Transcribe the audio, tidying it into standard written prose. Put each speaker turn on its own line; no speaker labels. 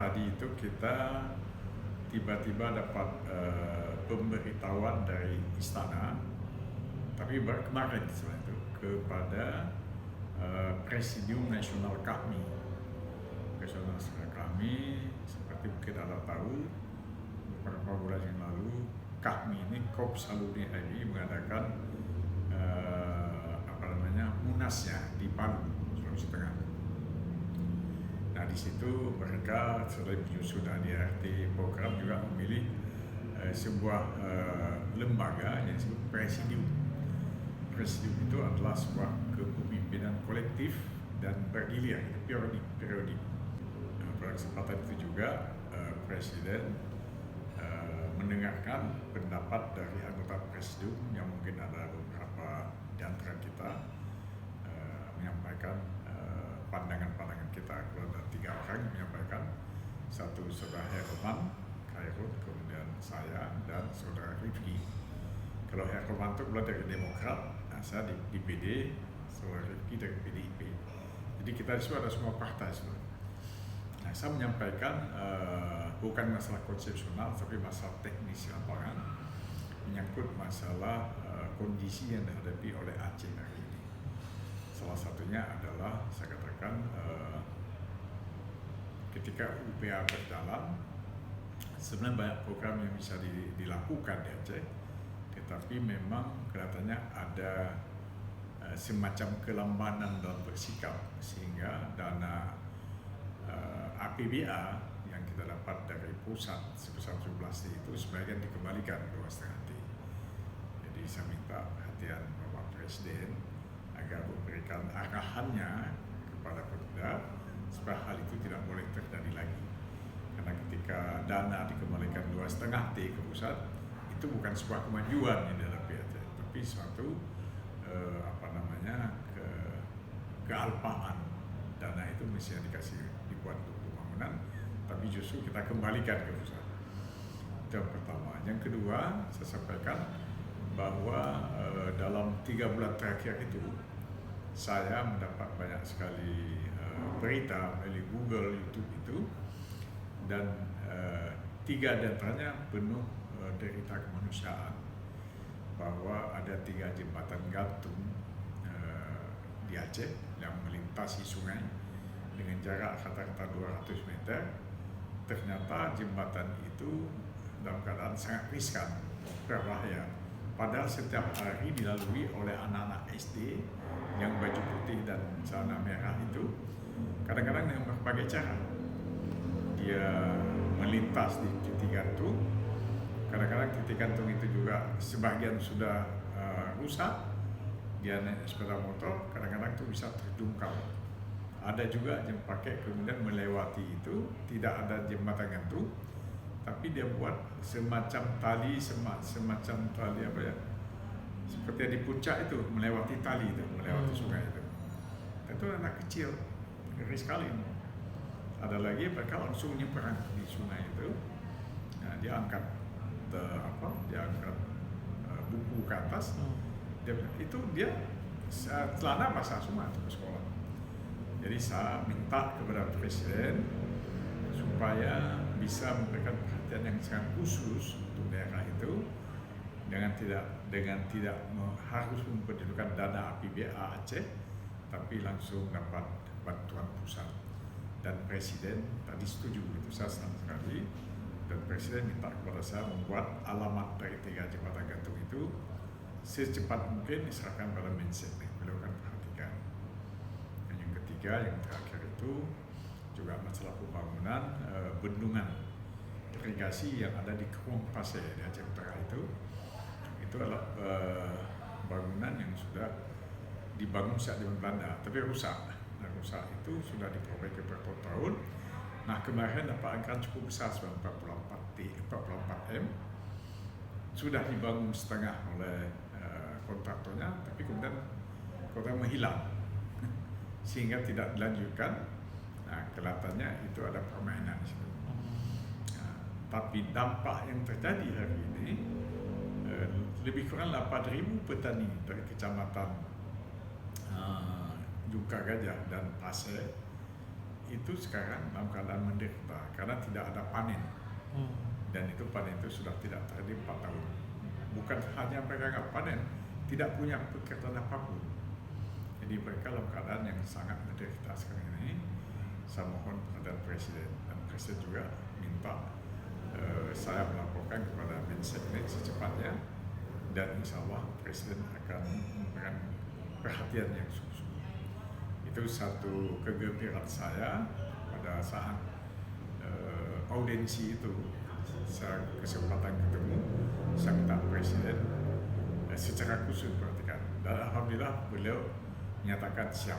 Tadi itu kita tiba-tiba dapat pemberitahuan dari istana, tapi kemarin sebenarnya itu kepada Presidium Nasional kami. Presidium Nasional kami, seperti mungkin Anda tahu, beberapa bulan yang lalu kami ini Korps Alumni HI mengadakan munasnya di Palu, Sulawesi Tengah. Nah, di situ mereka selain menyusun ADRT program juga memilih sebuah lembaga yang disebut Presidium. Presidium itu adalah sebuah kepemimpinan kolektif dan bergilir, periodik. Nah, pada kesempatan itu juga Presiden mendengarkan pendapat dari anggota Presidium yang mungkin ada beberapa di antara kita menyampaikan pandangan-pandangan kita. Kalau ada 3 orang yang menyampaikan, satu saudara Herman Khairul, kemudian saya dan saudara Rifki. Kalau Herman itu keluar dari Demokrat, saya di PD, saudara Rifki dari PDIP. Jadi kita di situ ada semua partai semua. Nah, saya menyampaikan bukan masalah konsepsional, tapi masalah teknis lapangan, menyangkut masalah kondisi yang dihadapi oleh Aceh hari ini. Salah satunya adalah saya katakan ketika UPA berjalan, sebenarnya banyak program yang bisa dilakukan di Aceh, tetapi memang kelihatannya ada semacam kelambanan dalam bersikap, sehingga dana APBA yang kita dapat dari pusat sebesar 17 itu sebagian dikembalikan 2,5 T. Jadi saya minta perhatian Bapak Presiden agar memberikan arahannya kepada Pemda supaya hal itu tidak boleh terjadi lagi. Karena ketika dana dikembalikan 2,5 T ke pusat, itu bukan sebuah kemajuan yang dihadapi Aceh, tapi suatu kealpaan. Dana itu mestinya dibuat untuk pembangunan, tapi justru kita kembalikan ke pusat. Itu yang pertama. Yang kedua, saya sampaikan bahwa dalam 3 bulan terakhir itu saya mendapat banyak sekali berita melalui Google, YouTube itu, dan 3 diantaranya penuh derita kemanusiaan, bahwa ada 3 jembatan gantung di Aceh yang melintasi sungai dengan jarak rata-rata 200 meter. Ternyata jembatan itu dalam keadaan sangat riskan, berbahaya. Padahal setiap hari dilalui oleh anak-anak SD yang baju putih dan celana merah itu, kadang-kadang dengan berbagai cara. Dia melintas di titik gantung, kadang-kadang titik gantung itu juga sebagian sudah rusak. Dia naik sepeda motor, kadang-kadang itu bisa terjungkal. Ada juga yang pakai kemudian melewati itu, tidak ada jembatan gantung, tapi dia buat semacam tali, seperti di puncak itu, melewati tali itu, melewati sungai itu. Itu anak kecil, ngeri sekali. Ada lagi mereka langsung nyebrang di sungai itu. Nah, dia angkat buku ke atas. Dia celana basah semua untuk ke sekolah. Jadi saya minta kepada Presiden supaya bisa memberikan perhatian yang sangat khusus untuk daerah itu, dengan tidak harus memperlukan dana APBA Aceh, tapi langsung dapat bantuan pusat. Dan Presiden tadi setuju, itu saya senang sekali. Dan Presiden minta kepada saya membuat alamat dari 3 jembatan gantung itu secepat mungkin diserahkan pada Menseknek. Beliau akan perhatikan. Dan yang ketiga, yang terakhir itu juga masalah pembangunan bendungan irigasi yang ada di Krung Pasir di Aceh Utara itu adalah bangunan yang sudah dibangun sejak zaman Belanda, tapi rusak. Nah, rusak itu sudah diperbaiki bertahun-tahun. Nah, kemarin dapat anggaran cukup besar, 44 M, sudah dibangun setengah oleh kontraktornya, tapi kemudian kontrak menghilang sehingga tidak dilanjutkan. Nah, kelihatannya itu ada permainan di situ. Nah, tapi dampak yang terjadi hari ini, lebih kurang 8.000 petani dari kecamatan Jungka Gajah dan Pasir itu sekarang dalam keadaan menderita karena tidak ada panen. Dan itu panen itu sudah tidak terjadi 4 tahun. Bukan hanya mereka nggak panen, tidak punya pekerjaan apapun. Jadi mereka dalam keadaan yang sangat menderita sekarang ini. Saya mohon perhatian Presiden, dan Presiden juga minta saya melaporkan kepada Menseknek secepatnya, dan insya Allah Presiden akan memberikan perhatian yang sungguh-sungguh. Itu satu kegembiraan saya pada saat audiensi itu. Saya kesempatan ketemu, saya minta Presiden secara khusus perhatikan, dan alhamdulillah beliau menyatakan siap.